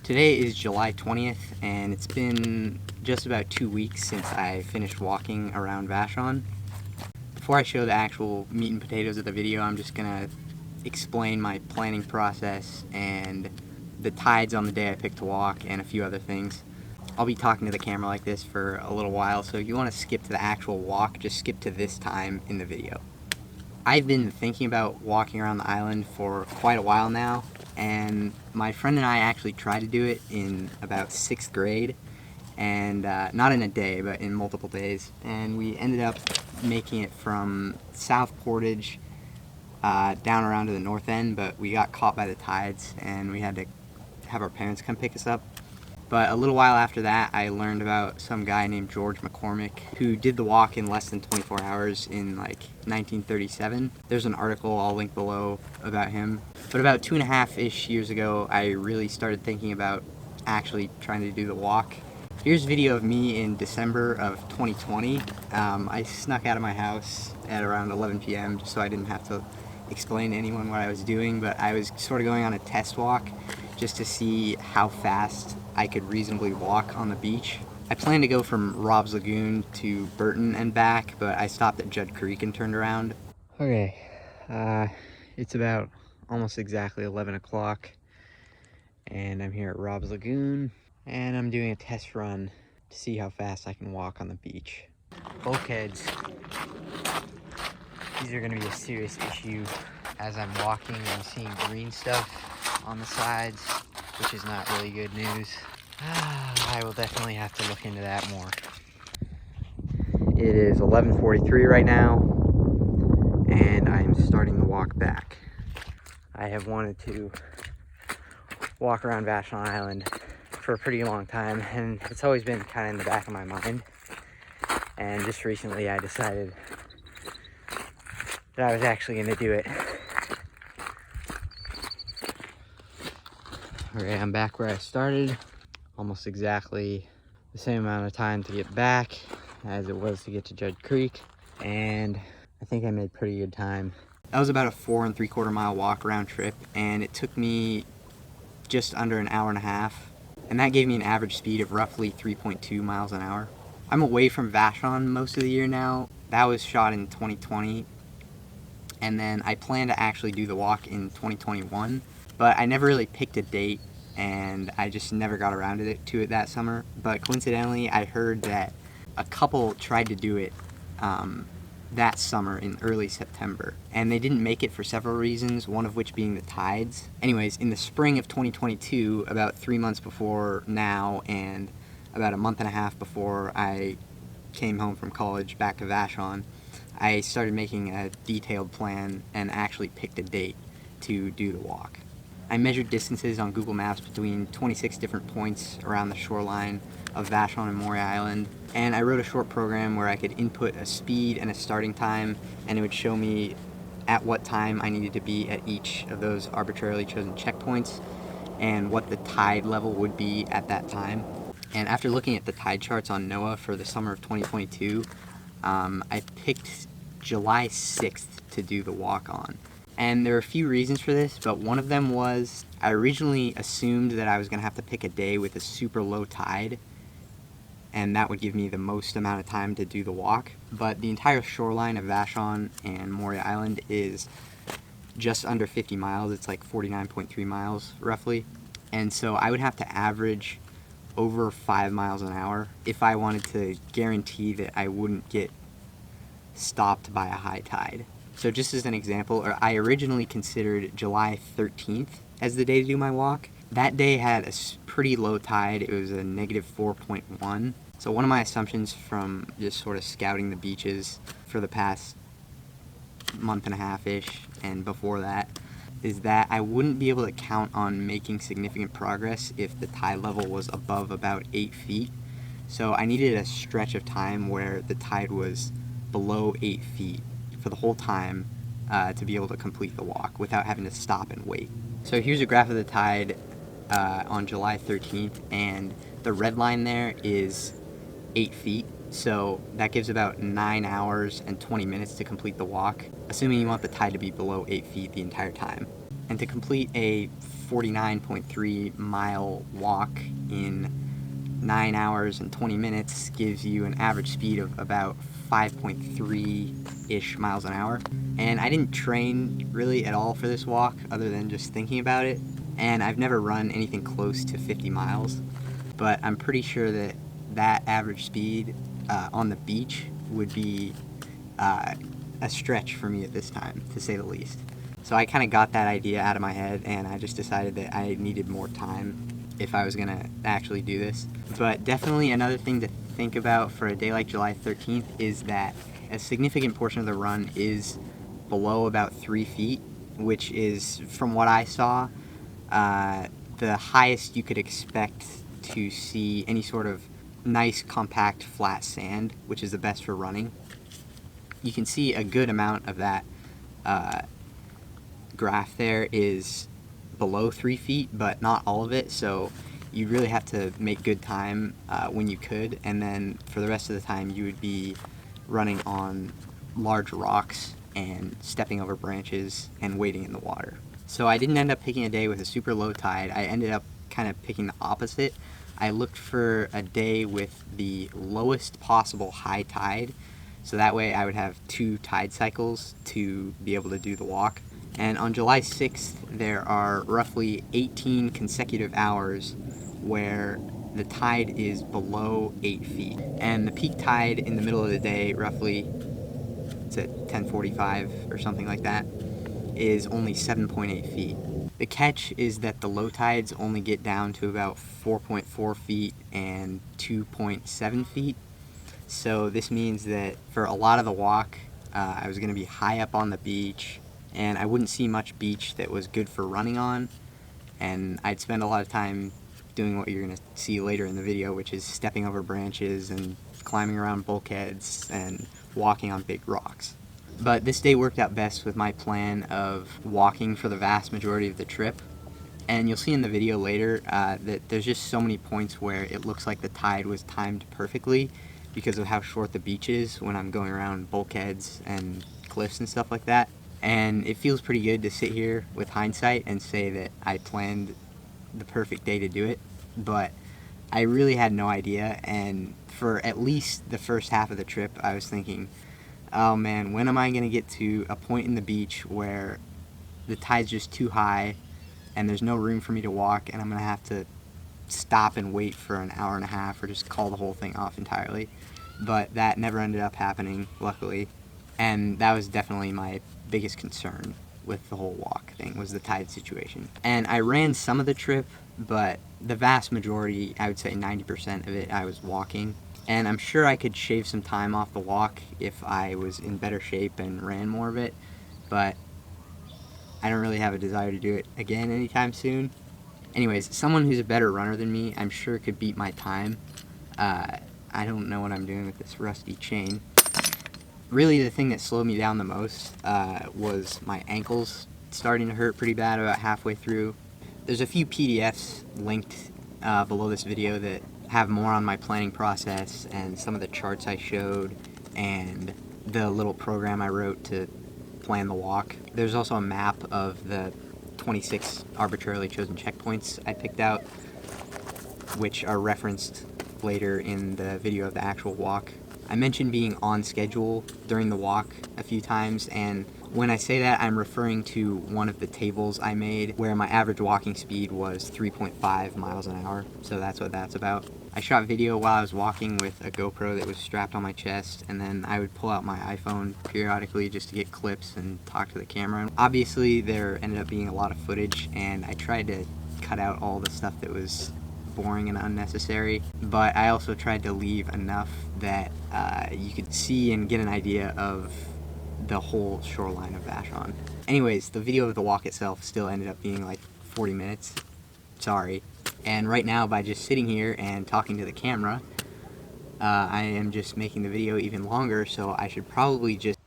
Today is July 20th, and it's been just about 2 weeks since I finished walking around Vashon. Before I show the actual meat and potatoes of the video, I'm just gonna explain my planning process and the tides on the day I picked to walk and a few other things. I'll be talking to the camera like this for a little while, so if you want to skip to the actual walk, just skip to this time in the video. I've been thinking about walking around the island for quite a while now, and my friend and I actually tried to do it in about 6th grade, and not in a day, but in multiple days, and we ended up making it from South Portage down around to the north end, but we got caught by the tides and we had to have our parents come pick us up. But a little while after that, I learned about some guy named George McCormick who did the walk in less than 24 hours in like 1937. There's an article I'll link below about him. But about 2.5-ish years ago, I really started thinking about actually trying to do the walk. Here's a video of me in December of 2020. I snuck out of my house at around 11 p.m. just so I didn't have to explain to anyone what I was doing, but I was sort of going on a test walk just to see how fast I could reasonably walk on the beach. I planned to go from Rob's Lagoon to Burton and back, but I stopped at Judd Creek and turned around. Okay, it's about almost exactly 11 o'clock, and I'm here at Rob's Lagoon, and I'm doing a test run to see how fast I can walk on the beach. Bulkheads. These are gonna be a serious issue. As I'm walking, I'm seeing green stuff on the sides, which is not really good news. I will definitely have to look into that more. It is 11:43 right now, and I'm starting the walk back. I have wanted to walk around Vashon Island for a pretty long time, and it's always been kind of in the back of my mind. And just recently I decided that I was actually going to do it. Okay, I'm back where I started. Almost exactly the same amount of time to get back as it was to get to Judd Creek, and I think I made pretty good time. That was about a 4 3/4 mile walk round trip, and it took me just under an hour and a half, and that gave me an average speed of roughly 3.2 miles an hour. I'm away from Vashon most of the year now. That was shot in 2020, and then I plan to actually do the walk in 2021, but I never really picked a date, and I just never got around to it that summer. But coincidentally, I heard that a couple tried to do it that summer in early September, and they didn't make it for several reasons, one of which being the tides. Anyways, in the spring of 2022, about 3 months before now and about a month and a half before I came home from college back to Vashon, I started making a detailed plan and actually picked a date to do the walk. I measured distances on Google Maps between 26 different points around the shoreline of Vashon and Maury Island, and I wrote a short program where I could input a speed and a starting time, and it would show me at what time I needed to be at each of those arbitrarily chosen checkpoints and what the tide level would be at that time. And after looking at the tide charts on NOAA for the summer of 2022, I picked July 6th to do the walk on. And there are a few reasons for this, but one of them was I originally assumed that I was going to have to pick a day with a super low tide, and that would give me the most amount of time to do the walk. But the entire shoreline of Vashon and Maury Island is just under 50 miles. It's like 49.3 miles roughly. And so I would have to average over 5 miles an hour if I wanted to guarantee that I wouldn't get stopped by a high tide. So just as an example, I originally considered July 13th as the day to do my walk. That day had a pretty low tide. It was a negative 4.1. So one of my assumptions from just sort of scouting the beaches for the past month and a half-ish and before that is that I wouldn't be able to count on making significant progress if the tide level was above about 8 feet. So I needed a stretch of time where the tide was below 8 feet for the whole time to be able to complete the walk without having to stop and wait. So here's a graph of the tide on July 13th, and the red line there is 8 feet, so that gives about 9 hours and 20 minutes to complete the walk, assuming you want the tide to be below 8 feet the entire time. And to complete a 49.3 mile walk in 9 hours and 20 minutes gives you an average speed of about 5.3-ish miles an hour. And I didn't train really at all for this walk other than just thinking about it. And I've never run anything close to 50 miles. But I'm pretty sure that that average speed on the beach would be a stretch for me at this time, to say the least. So I kind of got that idea out of my head, and I just decided that I needed more time if I was going to actually do this. But definitely another thing to think about for a day like July 13th is that a significant portion of the run is below about 3 feet, which is, from what I saw, the highest you could expect to see any sort of nice, compact, flat sand, which is the best for running. You can see a good amount of that graph there is below 3 feet, but not all of it, so you really have to make good time when you could, and then for the rest of the time you would be running on large rocks and stepping over branches and wading in the water. So I didn't end up picking a day with a super low tide. I ended up kind of picking the opposite. I looked for a day with the lowest possible high tide, so that way I would have 2 tide cycles to be able to do the walk. And on July 6th, there are roughly 18 consecutive hours where the tide is below 8 feet. And the peak tide in the middle of the day, roughly, it's at 10:45 or something like that, is only 7.8 feet. The catch is that the low tides only get down to about 4.4 feet and 2.7 feet. So this means that for a lot of the walk, I was going to be high up on the beach, and I wouldn't see much beach that was good for running on, and I'd spend a lot of time doing what you're going to see later in the video, which is stepping over branches and climbing around bulkheads and walking on big rocks. But this day worked out best with my plan of walking for the vast majority of the trip. And you'll see in the video later that there's just so many points where it looks like the tide was timed perfectly because of how short the beach is when I'm going around bulkheads and cliffs and stuff like that. And it feels pretty good to sit here with hindsight and say that I planned the perfect day to do it. But I really had no idea, and for at least the first half of the trip I was thinking, oh man, when am I going to get to a point in the beach where the tide's just too high and there's no room for me to walk, and I'm going to have to stop and wait for an hour and a half or just call the whole thing off entirely. But that never ended up happening, luckily, and that was definitely my biggest concern with the whole walk thing, was the tide situation. And I ran some of the trip, but the vast majority, I would say 90% of it, I was walking. And I'm sure I could shave some time off the walk if I was in better shape and ran more of it, but I don't really have a desire to do it again anytime soon. Anyways, someone who's a better runner than me, I'm sure could beat my time. I don't know what I'm doing with this rusty chain. Really, the thing that slowed me down the most was my ankles starting to hurt pretty bad about halfway through. There's a few PDFs linked below this video that have more on my planning process and some of the charts I showed and the little program I wrote to plan the walk. There's also a map of the 26 arbitrarily chosen checkpoints I picked out, which are referenced later in the video of the actual walk. I mentioned being on schedule during the walk a few times, and when I say that, I'm referring to one of the tables I made where my average walking speed was 3.5 miles an hour, so that's what that's about. I shot video while I was walking with a GoPro that was strapped on my chest, and then I would pull out my iPhone periodically just to get clips and talk to the camera. Obviously, there ended up being a lot of footage, and I tried to cut out all the stuff that was boring and unnecessary, but I also tried to leave enough that you could see and get an idea of the whole shoreline of Vashon. Anyways, the video of the walk itself still ended up being like 40 minutes. Sorry. And right now, by just sitting here and talking to the camera, I am just making the video even longer, so I should probably just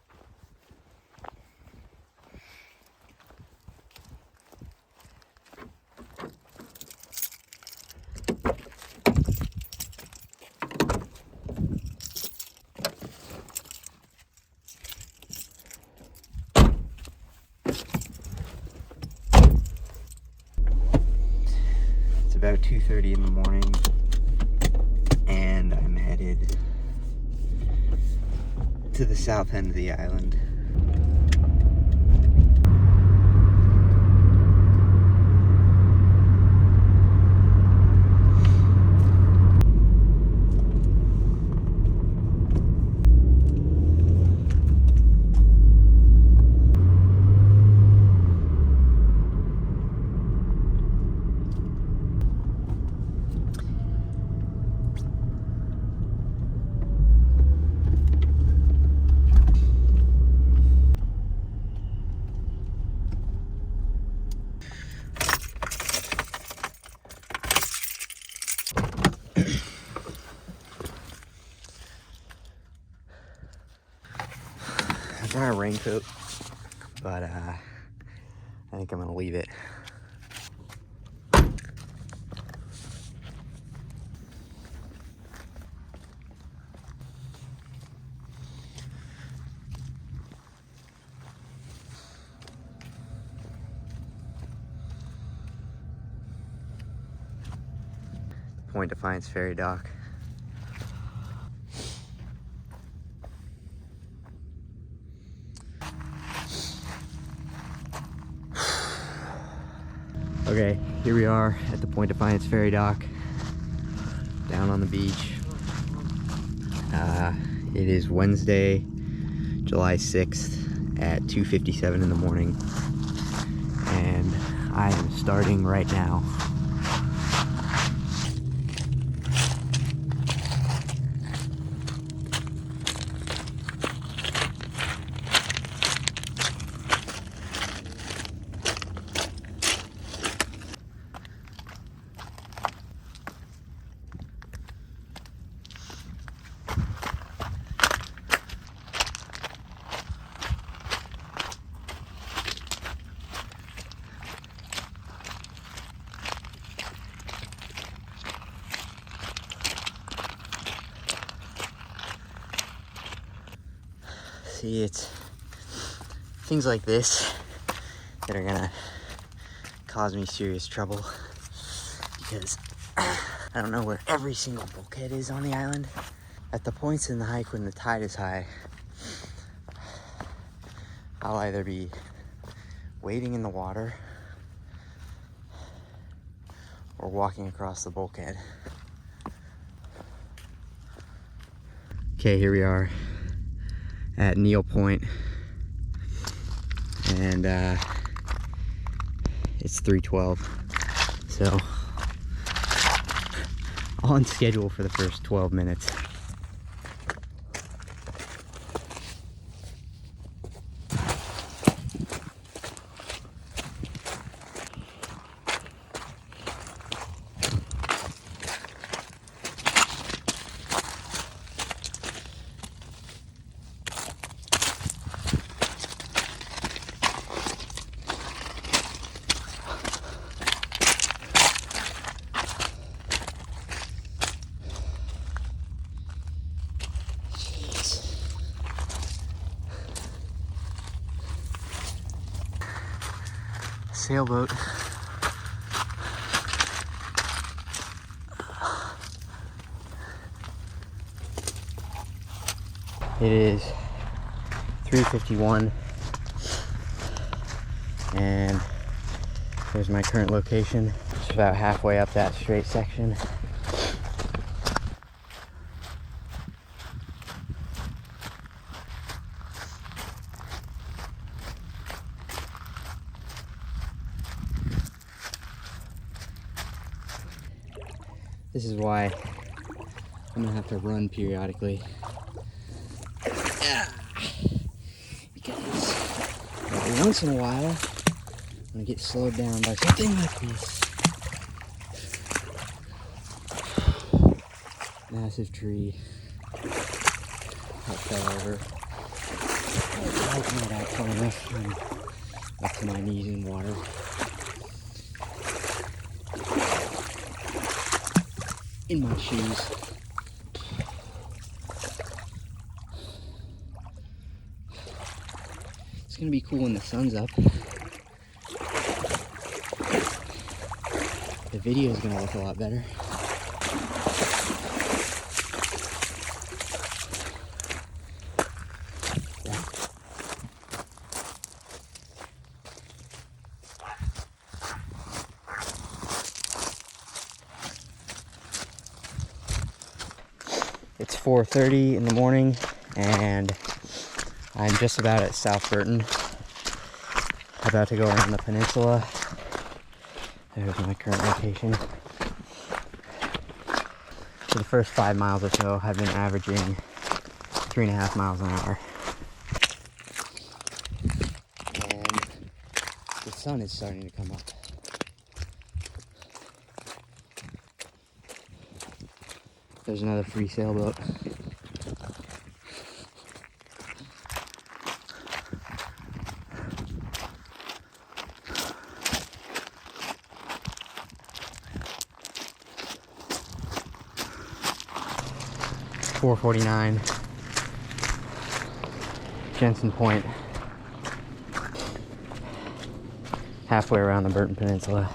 about 2:30 in the morning, and I'm headed to the south end of the island. I brought a raincoat, but I think I'm gonna leave it. Point Defiance ferry dock. Okay, here we are at the Point Defiance ferry dock, down on the beach. It is Wednesday, July 6th at 2:57 in the morning, and I am starting right now. See, it's things like this that are gonna cause me serious trouble, because I don't know where every single bulkhead is on the island. At the points in the hike when the tide is high, I'll either be wading in the water or walking across the bulkhead. Okay, here we are at Neil Point, and it's 3:12, so on schedule for the first 12 minutes. Sailboat. It is 3:51, and there's my current location. It's about halfway up that straight section. This is why I'm gonna have to run periodically. Because every once in a while, I'm gonna get slowed down by something like this. Massive tree that fell over. Right not out far enough. I'm up to my knees in water. In my shoes. It's gonna be cool when the sun's up. The video is gonna look a lot better. It's 4:30 in the morning and I'm just about at South Burton. About to go around the peninsula. There's my current location. For the first 5 miles or so, I've been averaging 3.5 miles an hour. And the sun is starting to come up. There's another free sailboat. $4.49. Jensen Point. Halfway around the Burton Peninsula.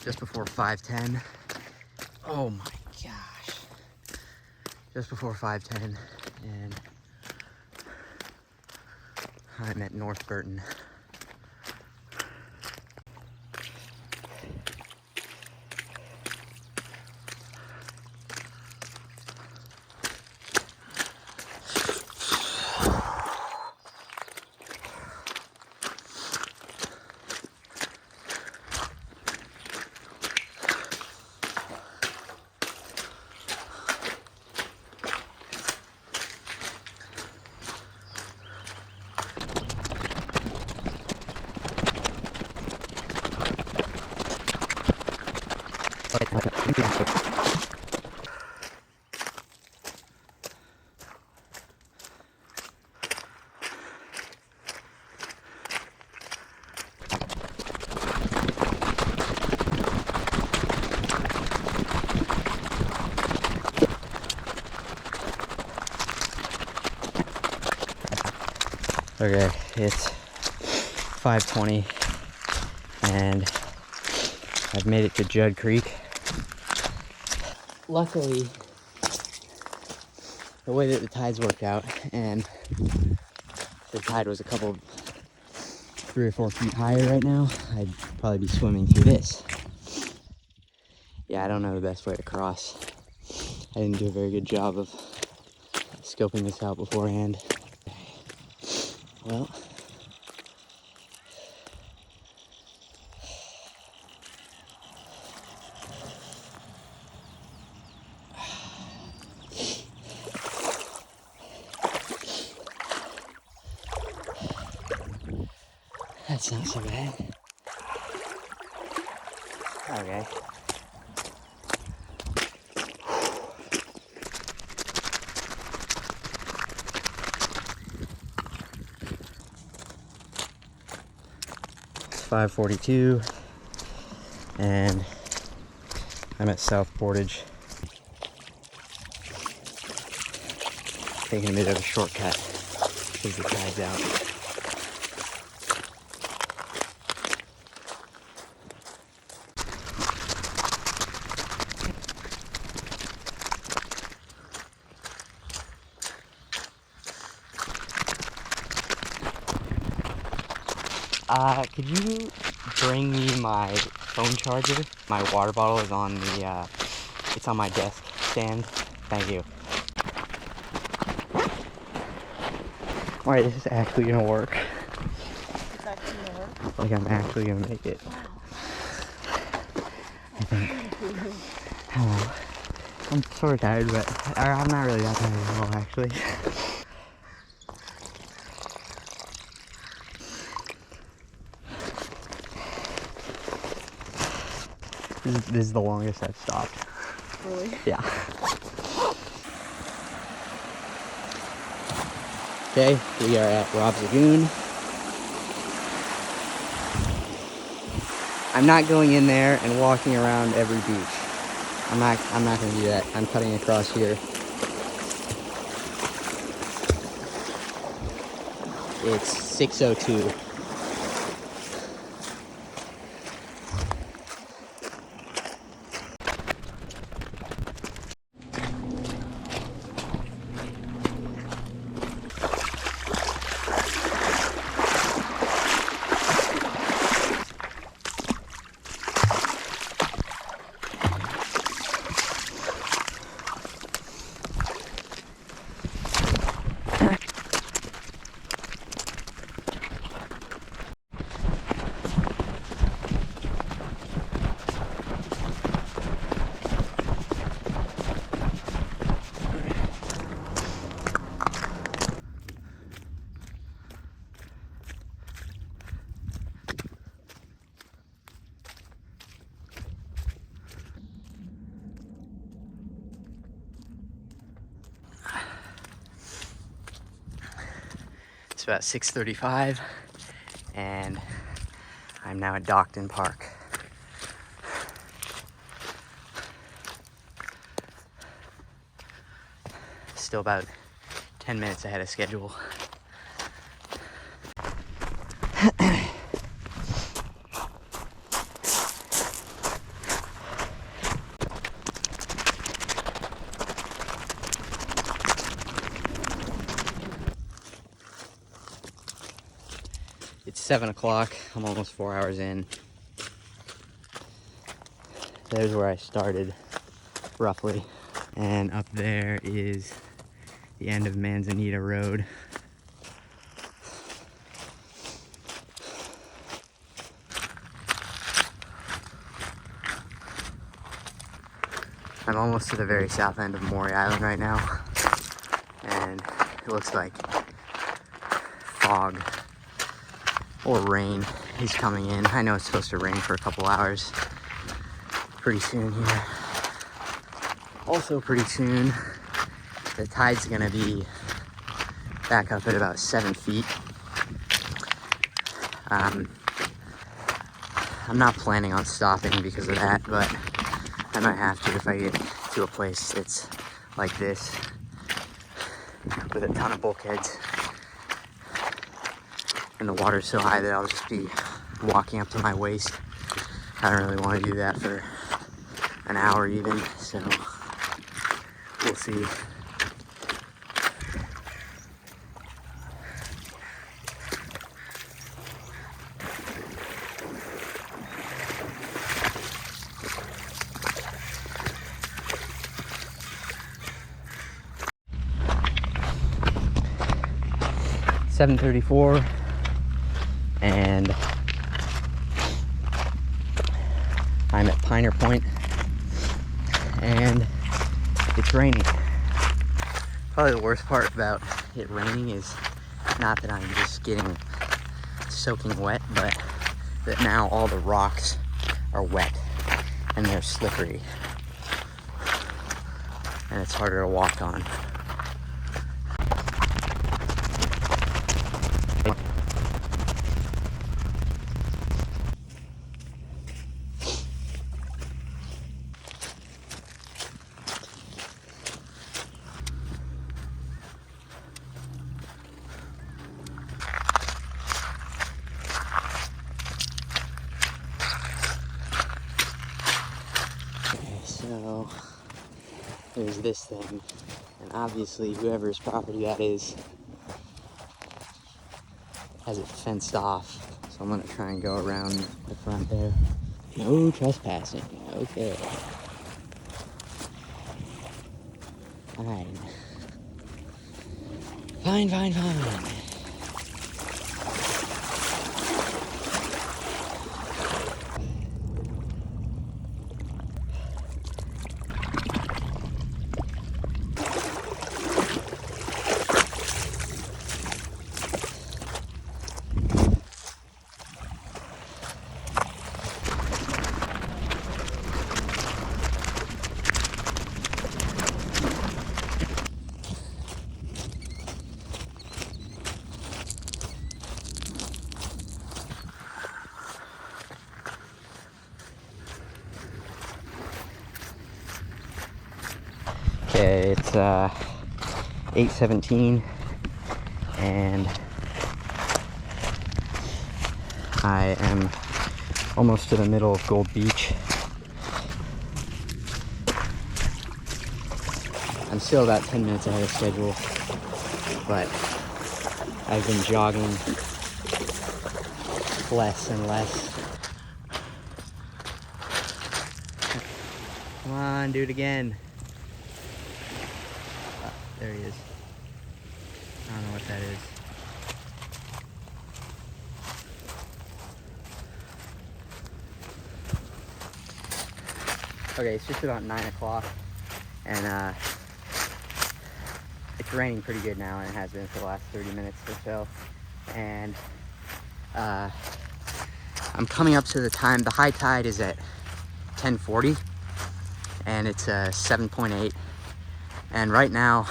Just before 5:10. Oh my gosh. Just before 5:10 and I'm at North Burton. Okay, it's 5:20 and I've made it to Judd Creek. Luckily, the way that the tides worked out and the tide was a couple, 3 or 4 feet higher right now, I'd probably be swimming through this. Yeah, I don't know the best way to cross. I didn't do a very good job of scoping this out beforehand. Well, that's not so bad. Okay. It's 5:42 and I'm at South Portage. Taking a bit of a shortcut because the tide's out. Could you bring me my phone charger? My water bottle is on the, it's on my desk stand. Thank you. Alright, this is actually gonna work. It's actually gonna work? Like I'm actually gonna make it. Wow. I think. Oh, I'm sort of tired, but I'm not really that tired at all, actually. This is the longest I've stopped. properly. Yeah. Okay, we are at Rob's Lagoon. I'm not going in there and walking around every beach. I'm not gonna do that. I'm cutting across here. It's 6:02. It's about 6:35 and I'm now at Dockton Park. Still about 10 minutes ahead of schedule. It's 7 o'clock. I'm almost 4 hours in. There's where I started, roughly. And up there is the end of Manzanita Road. I'm almost to the very south end of Maury Island right now. And it looks like fog or rain is coming in. I know it's supposed to rain for a couple hours pretty soon here. Also pretty soon, the tide's gonna be back up at about 7 feet. I'm not planning on stopping because of that, but I might have to if I get to a place that's like this with a ton of bulkheads. And the water's so high that I'll just be walking up to my waist. I don't really want to do that for an hour even, so we'll see. It's 7:34 and I'm at Piner Point and it's raining. Probably the worst part about it raining is not that I'm just getting soaking wet, but that now all the rocks are wet and they're slippery and it's harder to walk on. So there's this thing, and obviously whoever's property that is has it fenced off, so I'm gonna try and go around the front there. No trespassing. Okay. Fine. Fine. Okay, it's 8:17 and I am almost to the middle of Gold Beach. I'm still about 10 minutes ahead of schedule, but I've been jogging less and less. Come on, do it again. Oh, there he is. I don't know what that is. Okay, it's just about 9 o'clock, and it's raining pretty good now, and it has been for the last 30 minutes or so. And I'm coming up to the time. The high tide is at 10:40, and it's 7.8. And right now,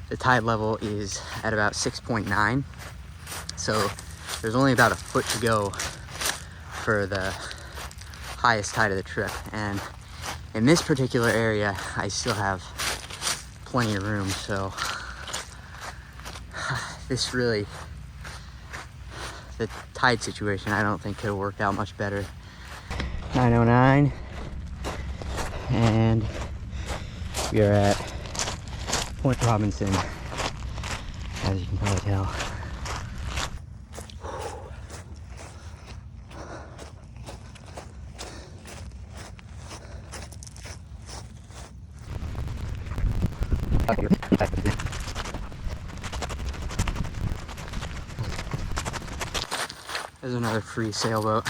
the tide level is at about 6.9. So there's only about a foot to go for the highest tide of the trip. And in this particular area, I still have plenty of room. So this really, the tide situation, I don't think could have worked out much better. 9:09, and we are at Point Robinson, as you can probably tell. There's another free sailboat.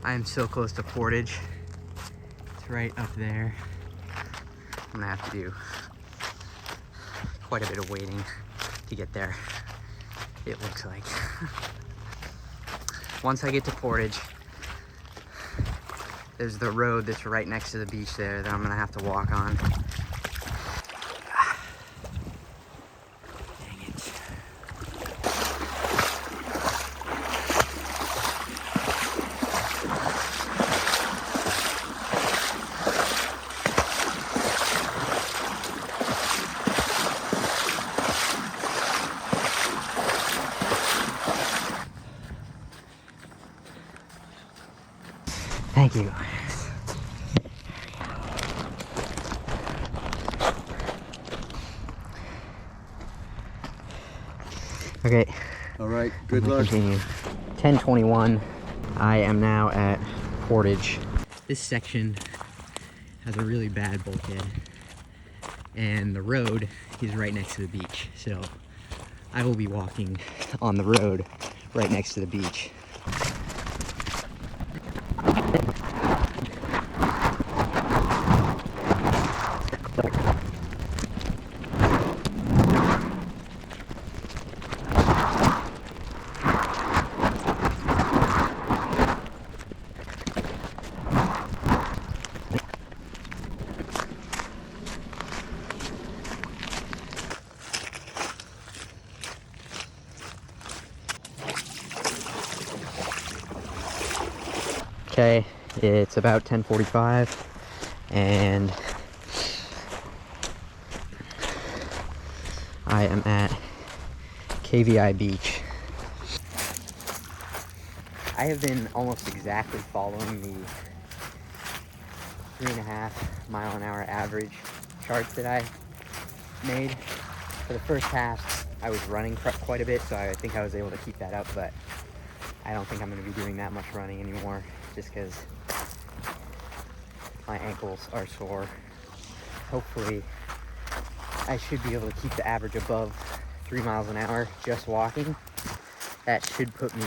I am so close to Portage. It's right up there. I'm gonna have to do quite a bit of waiting to get there, it looks like. Once I get to Portage, there's the road that's right next to the beach there that I'm gonna have to walk on. Dang it. Thank you. Okay. All right, good luck. Continue. 10:21. I am now at Portage. This section has a really bad bulkhead, and the road is right next to the beach. So I will be walking on the road right next to the beach. Okay, it's about 10:45, and I am at Kvi Beach. I have been almost exactly following the 3.5 mile-an-hour average charts that I made. For the first half, I was running quite a bit, so I think I was able to keep that up, but I don't think I'm going to be doing that much running anymore, just because my ankles are sore. Hopefully I should be able to keep the average above 3 miles an hour just walking. That should put me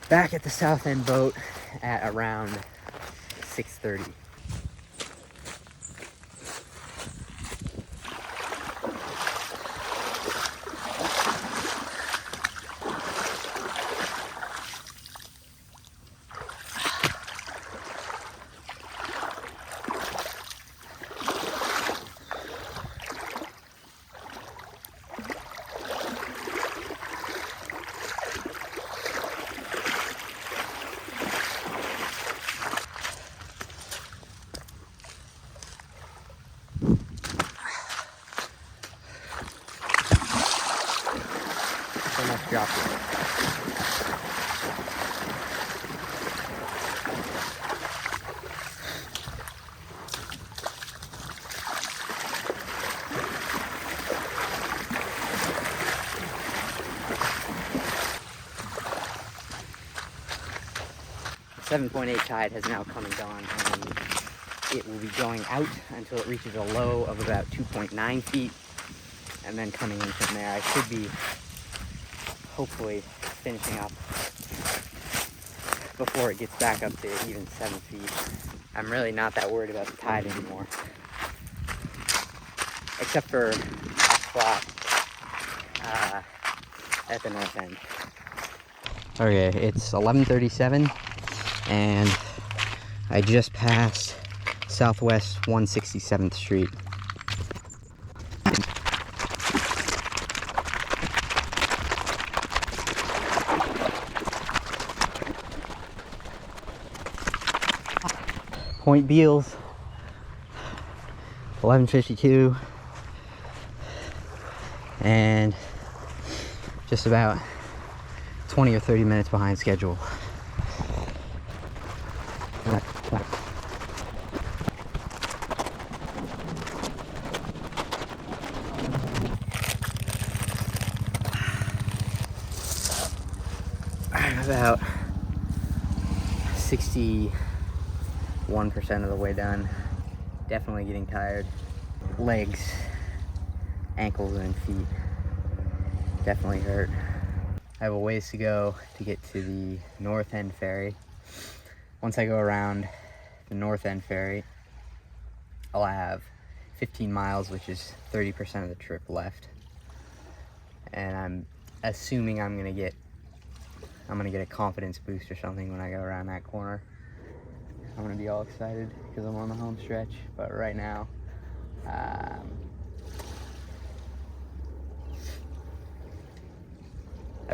back at the south end boat at around 6:30. So much drop it. The 7.8 tide has now come and gone, and it will be going out until it reaches a low of about 2.9 feet, and then coming in from there. I should be hopefully finishing up before it gets back up to even 7 feet. I'm really not that worried about the tide anymore, except for a spot at the north end. Okay, it's 11:37, and I just passed Southwest 167th Street. Point Beals, 11:52, and just about 20 or 30 minutes behind schedule. I'm about 61% of the way done. Definitely getting tired. Legs, ankles, and feet definitely hurt. I have a ways to go to get to the north end ferry. Once I go around the north end ferry, I'll have 15 miles, which is 30% of the trip left. And I'm assuming I'm gonna get a confidence boost or something when I go around that corner. I'm gonna be all excited because I'm on the home stretch, but right now, I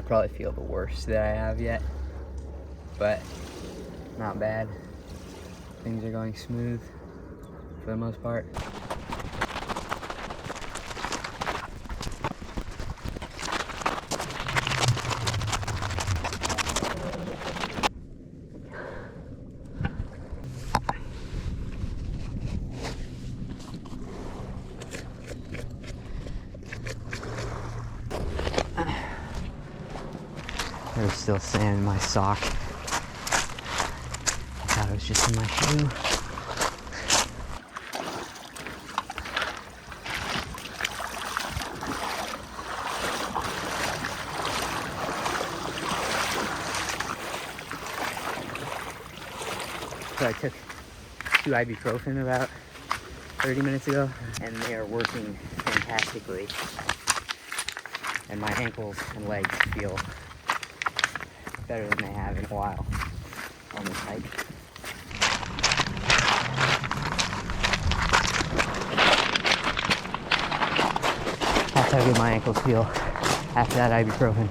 probably feel the worst that I have yet, but not bad. Things are going smooth for the most part. There's still sand in my sock. I thought it was just in my shoe. So I took 2 ibuprofen about 30 minutes ago, and they are working fantastically. And my ankles and legs feel better than they have in a while on this hike. That's how good my ankles feel after that ibuprofen.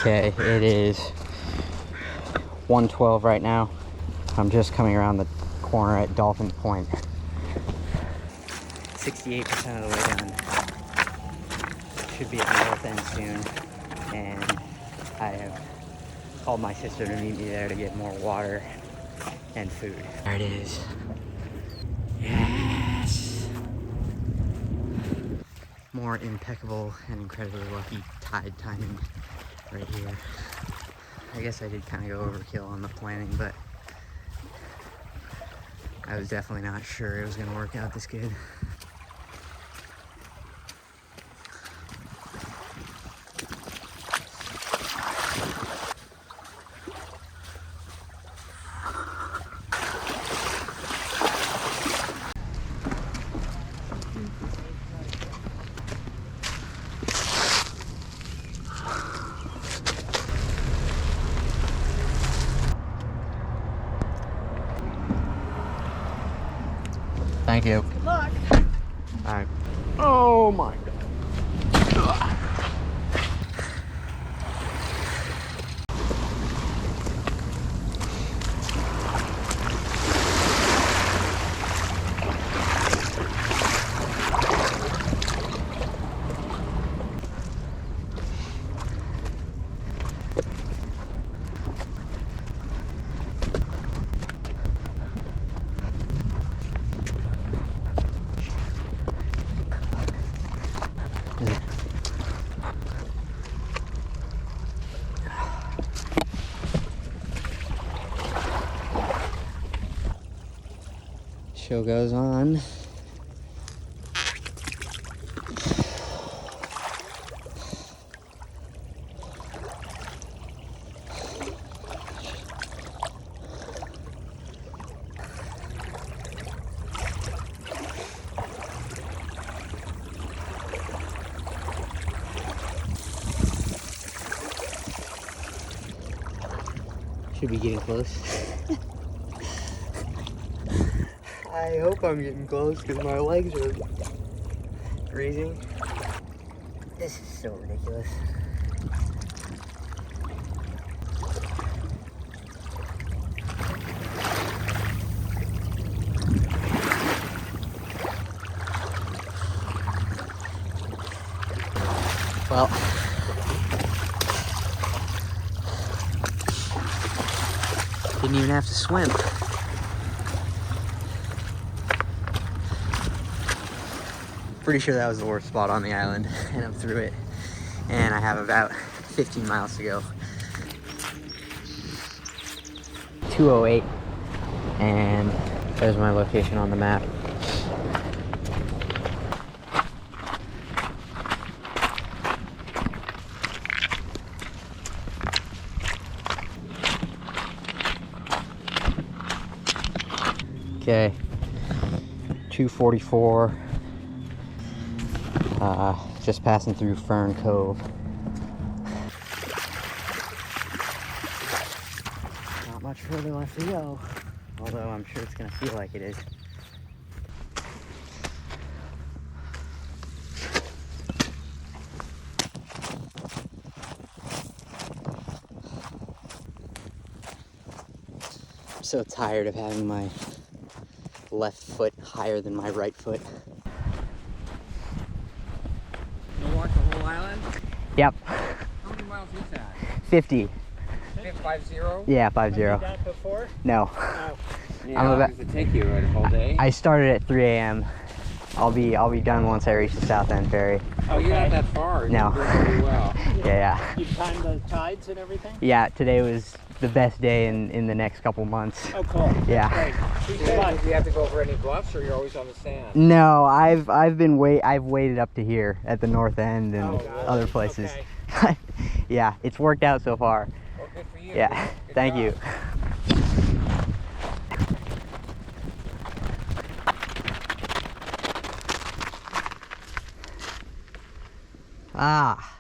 Okay, it is 1:12 right now. I'm just coming around the corner at Dolphin Point. 68% of the way done. Should be at the north end soon. And I have called my sister to meet me there to get more water and food. There it is. Yes! more impeccable and incredibly lucky tide timing right here. I guess I did kind of go overkill on the planning, but I was definitely not sure it was going to work out this good. Thank you. Good luck. All right. Oh my God. Show goes on. Should be getting close. I hope I'm getting close because my legs are freezing. This is so ridiculous. Well, didn't even have to swim. Pretty sure that was the worst spot on the island, and I'm through it. And I have about 15 miles to go. 2:08, and there's my location on the map. Okay, 2:44. Just passing through Fern Cove. Not much further left to go, although I'm sure it's gonna feel like it is. I'm so tired of having my left foot higher than my right foot. You walk the whole island? Yep. How many miles is that? 50. 50? Yeah, 50. Have you done it before? No. Oh. Yeah, I'm how about- long does it take you? A whole day? I started at 3 a.m. I'll be done once I reach the South End Ferry. Oh, you're not that far. No. You're doing pretty well. Yeah. You timed the tides and everything? Yeah, today was the best day in the next couple months. Oh, cool. Yeah. Great. Do you have to go over any bluffs, or you're always on the sand? No, I've waited up to here at the North End and other places. Okay. Yeah, it's worked out so far. Well, good for you. Yeah, Good thank job. you. Ah.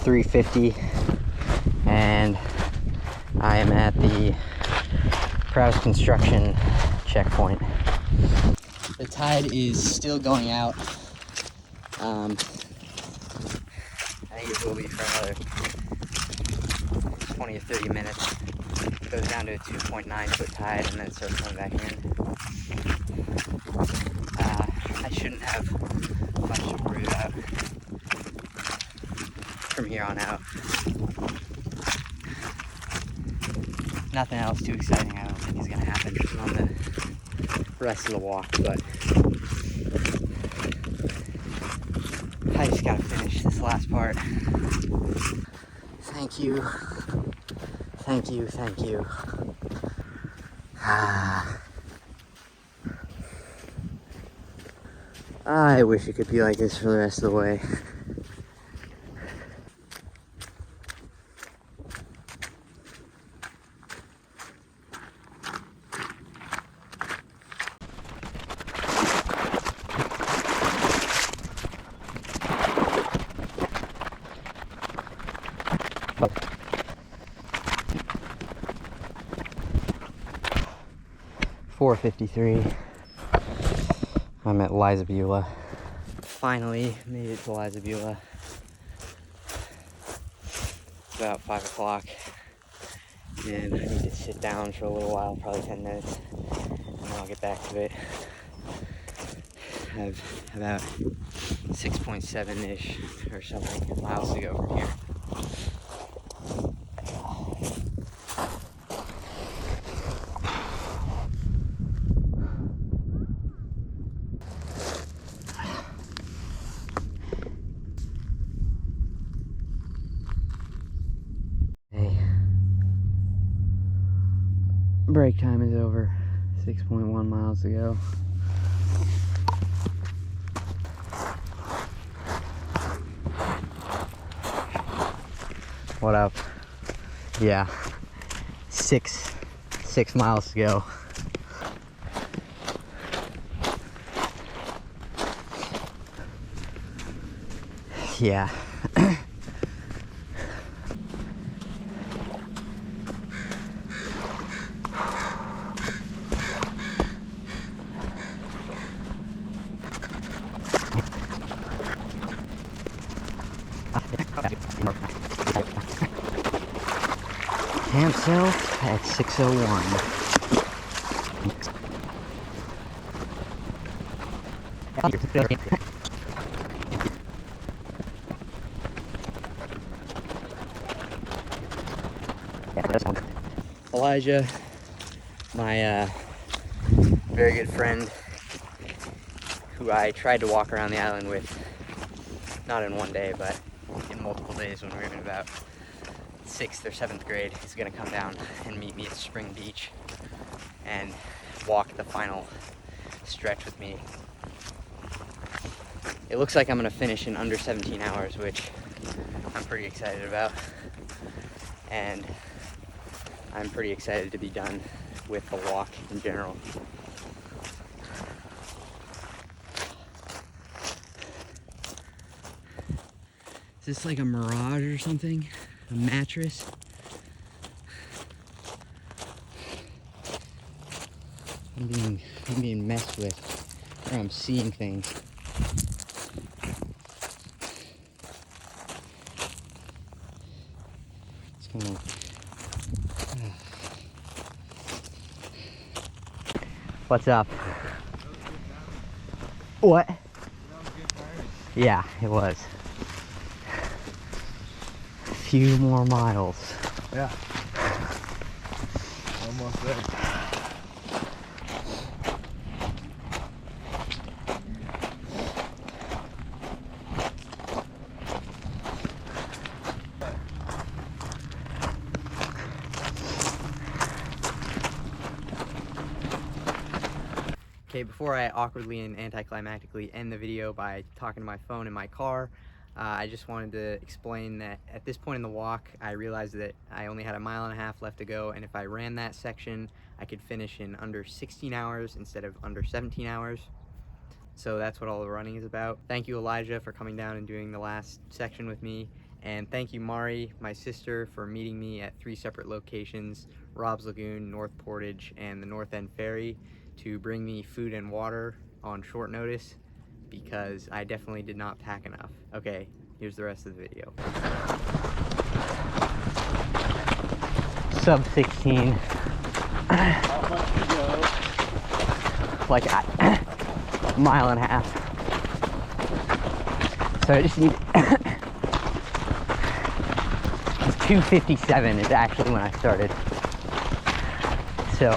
3:50, and I am at the Prowse Construction checkpoint. The tide is still going out. I think it will be for another 20 or 30 minutes. It goes down to a 2.9 foot tide and then starts coming back in. I shouldn't have much to worry about from here on out. Nothing else too exciting I don't think is going to happen on the rest of the walk, but I just got to finish this last part. Thank you. Thank you, thank you. I wish it could be like this for the rest of the way. .453. I'm at Liza Beulah. Finally made it to Liza Beulah. It's about 5 o'clock, and I need to sit down for a little while, probably 10 minutes, and then I'll get back to it. I have about 6.7-ish or something miles to go from here. Break time is over. 6.1 miles to go. What up? Yeah, six miles to go. Yeah. Camp self at 6:01. Elijah, my very good friend, who I tried to walk around the island with, not in one day, but in multiple days when we were in about 6th or 7th grade, is going to come down and meet me at Spring Beach and walk the final stretch with me. It looks like I'm going to finish in under 17 hours, which I'm pretty excited about, and I'm pretty excited to be done with the walk in general. Is this like a mirage or something? A mattress? I'm being messed with, or I'm seeing things. It's kind of... What's up? What? Yeah, it was. A few more miles. Yeah. Almost there. Okay, before I awkwardly and anticlimactically end the video by talking to my phone in my car, I just wanted to explain that at this point in the walk, I realized that I only had 1.5 miles left to go, and if I ran that section, I could finish in under 16 hours instead of under 17 hours. So that's what all the running is about. Thank you, Elijah, for coming down and doing the last section with me, And thank you, Maury, my sister, for meeting me at 3 separate locations, Rob's Lagoon, North Portage, and the North End Ferry, to bring me food and water on short notice, because I definitely did not pack enough. Okay, here's the rest of the video. Sub 16. How much to go? Like a mile and a half. So I just need 2:57 is actually when I started. So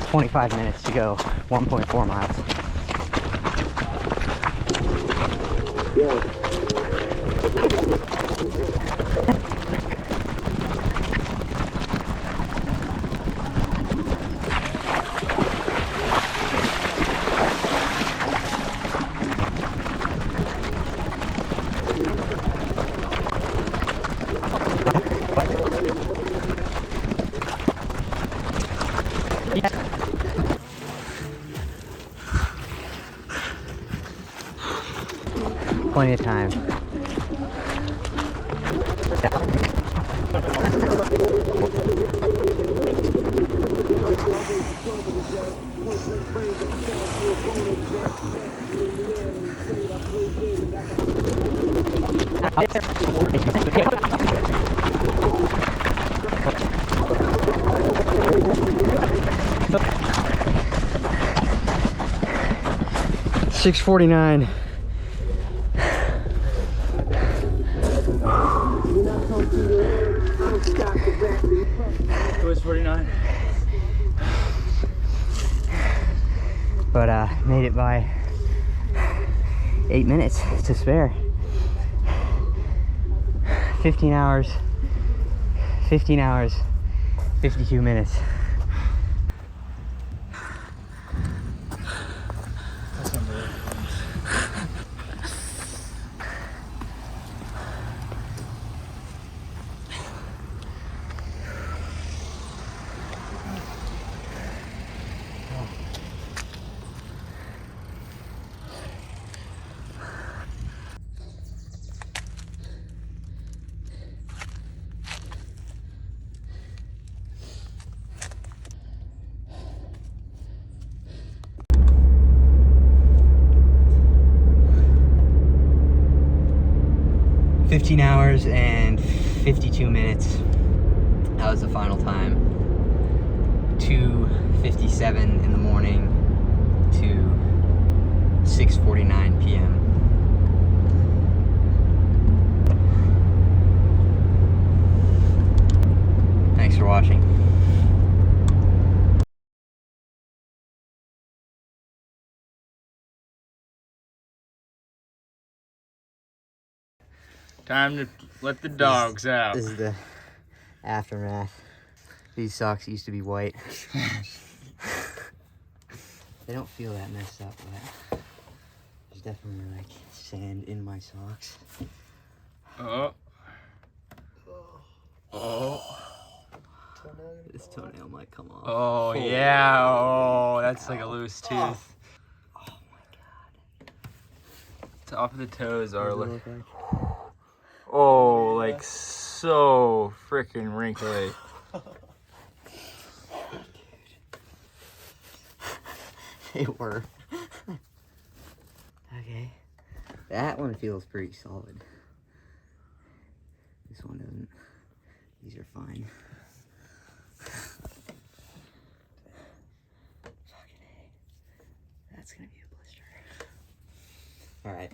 25 minutes to go, 1.4 miles. Plenty of time. $6.49. It was 49. But made it by 8 minutes to spare. 15 hours, 52 minutes. That's unbelievable. Hours and 52 minutes. That was the final time. 2:57 in the morning to 6:49 p.m. Thanks for watching. Time to let the dogs out. This is the aftermath. These socks used to be white. They don't feel that messed up, but there's definitely like sand in my socks. Oh. Oh. This toenail might come off. Oh, yeah. Oh, that's like a loose tooth. Oh my god. Top of the toes are What does it like, look like? oh, like so freaking wrinkly. They were. Okay. That one feels pretty solid. This one doesn't. These are fine. Fucking A. That's gonna be a blister. Alright.